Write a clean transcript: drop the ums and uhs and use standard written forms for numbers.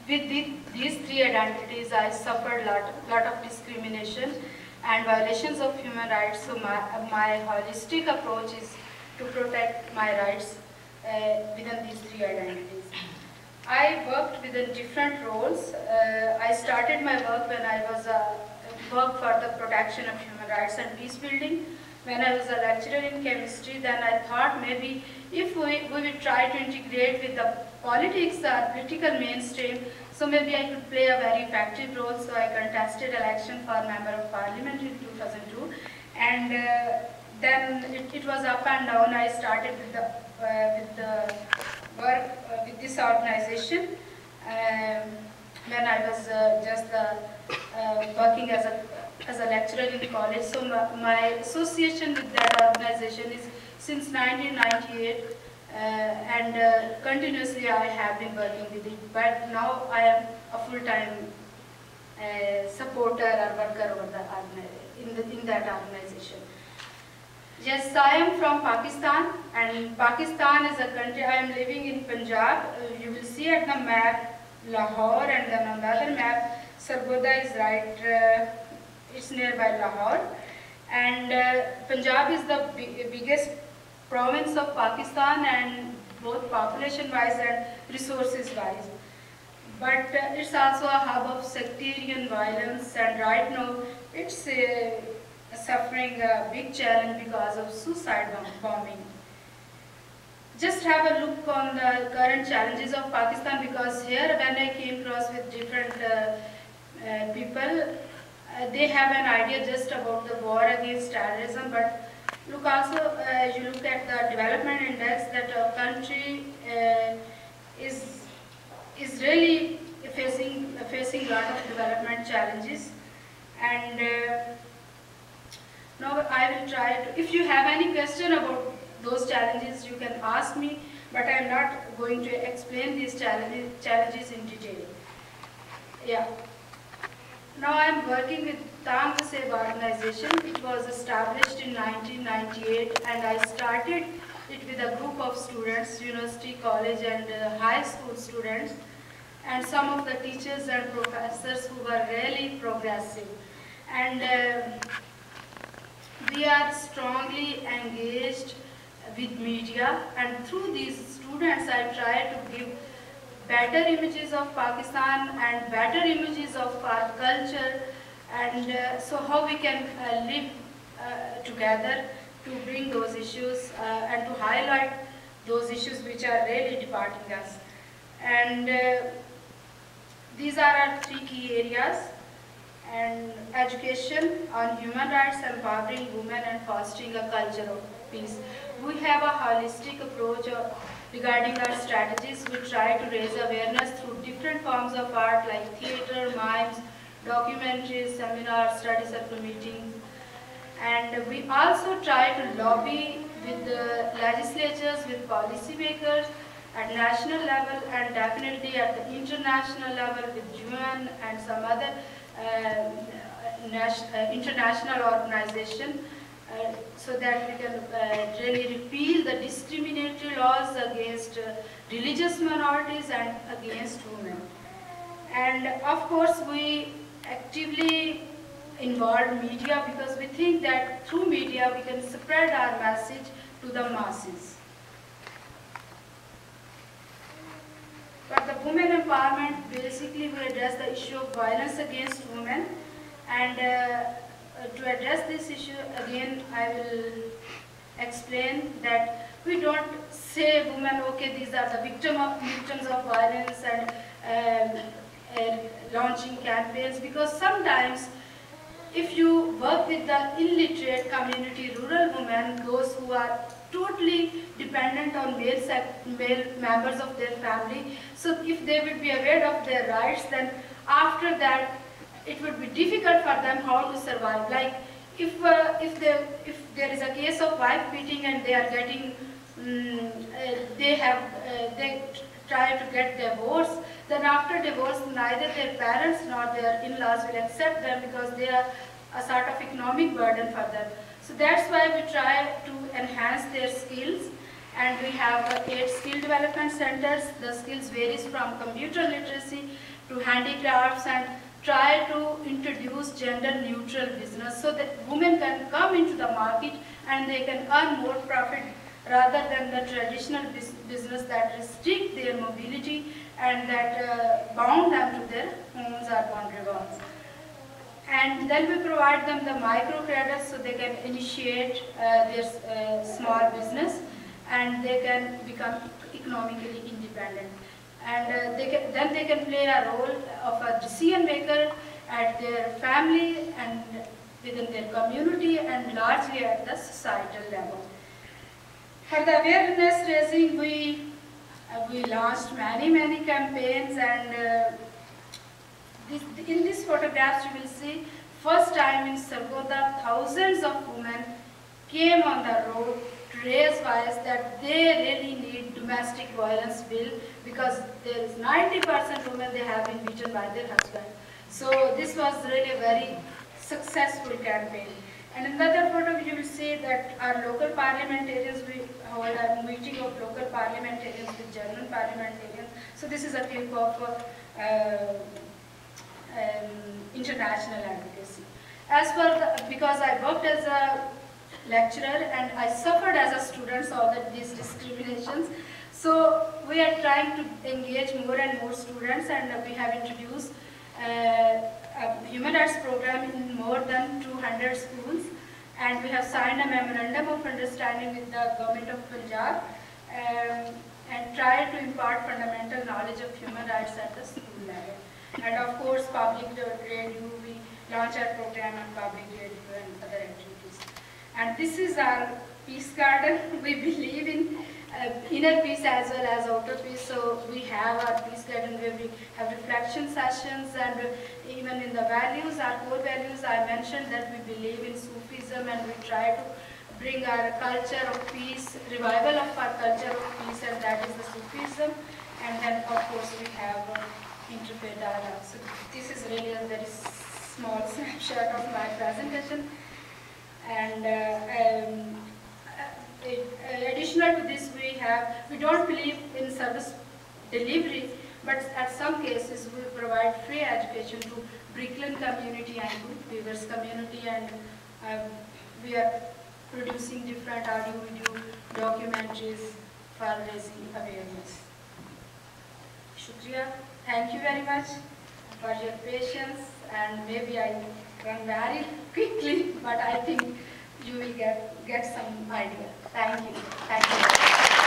these three identities, I suffered lot of discrimination and violations of human rights. So my holistic approach is to protect my rights within these three identities. I worked within different roles. I started my work when I was work for the protection of human rights and peace building. When I was a lecturer in chemistry, then I thought maybe if we would try to integrate with the politics or political mainstream, so maybe I could play a very effective role. So I contested election for Member of Parliament in 2002, and then it was up and down. I started with the work with this organization when I was just working as a lecturer in college. So my association with that organization is since 1998, and continuously I have been working with it. But now I am a full-time supporter or worker over in that organization. Yes, I am from Pakistan, and Pakistan is a country. I am living in Punjab. You will see at the map Lahore, and then on the other map Sargodha is right. It's nearby Lahore, and Punjab is the biggest province of Pakistan, and both population-wise and resources-wise. But it's also a hub of sectarian violence, and right now it's suffering a big challenge because of suicide bombing. Just have a look on the current challenges of Pakistan, because here when I came across with different people, they have an idea just about the war against terrorism, but look also, you look at the development index, that our country is really facing a lot of development challenges. And now I will try to, if you have any question about those challenges, you can ask me, but I am not going to explain these challenges in detail. Yeah. Now I am working with Tang Seb organization. It was established in 1998, and I started it with a group of students, university, college and high school students, and some of the teachers and professors who were really progressive. And we are strongly engaged with media, and through these students I try to give better images of Pakistan and better images of our culture, and so how we can live together to bring those issues and to highlight those issues which are really departing us. And these are our three key areas: and education on human rights, empowering women and fostering a culture of peace. We have a holistic approach regarding our strategies. We try to raise awareness through different forms of art like theatre, mimes, documentaries, seminars, study circle meetings. And we also try to lobby with the legislatures, with policymakers at national level, and definitely at the international level with UN and some other international organization, so that we can really repeal the discriminatory laws against religious minorities and against women. And of course we actively involve media, because we think that through media we can spread our message to the masses. But the women empowerment, basically we address the issue of violence against women, and to address this issue again I will explain that we don't say women, okay, these are the victims of violence, and launching campaigns, because sometimes if you work with the illiterate community, rural women, those who are totally dependent on male members of their family, so if they would be aware of their rights, then after that it would be difficult for them how to survive. Like if there is a case of wife beating and they are getting they try to get divorce, then after divorce neither their parents nor their in-laws will accept them, because they are a sort of economic burden for them. So that's why we try to enhance their skills And we have 8 skill development centers. The skills varies from computer literacy to handicrafts, and try to introduce gender neutral business so that women can come into the market and they can earn more profit rather than the traditional business that restrict their mobility and that bound them to their homes or boundary walls. And then we provide them the microcredits so they can initiate their small business and they can become economically independent. And then they can play a role of a decision maker at their family and within their community and largely at the societal level. For the awareness raising, we launched many campaigns, and in these photographs you will see first time in Sargodha thousands of women came on the road to raise voice that they really need domestic violence bill because there is 90% women they have been beaten by their husband. So this was really a very successful campaign. And in another photo you will see that our local parliamentarians, we hold a meeting of local parliamentarians with German parliamentarians. So this is a clip of international advocacy. As for because I worked as a lecturer and I suffered as a student all these discriminations, so we are trying to engage more and more students, and we have introduced a human rights program in more than 200 schools, and we have signed a memorandum of understanding with the government of Punjab and try to impart fundamental knowledge of human rights at the school level. And of course, public radio, we launch our program on public radio and other activities. And this is our peace garden. We believe in inner peace as well as outer peace. So we have our peace garden where we have reflection sessions, and even in the values, our core values, I mentioned that we believe in Sufism and we try to bring our culture of peace, revival of our culture of peace, and that is the Sufism. And then of course we have interfaith dialogue. So this is really a very small snapshot of my presentation. And additional to this, we don't believe in service delivery, but at some cases we provide free education to Brickland community and to Weavers community, and we are producing different audio-video documentaries for raising awareness. Shukriya. Thank you very much for your patience, and maybe I run very quickly, but I think you will get some idea. Thank you. Thank you.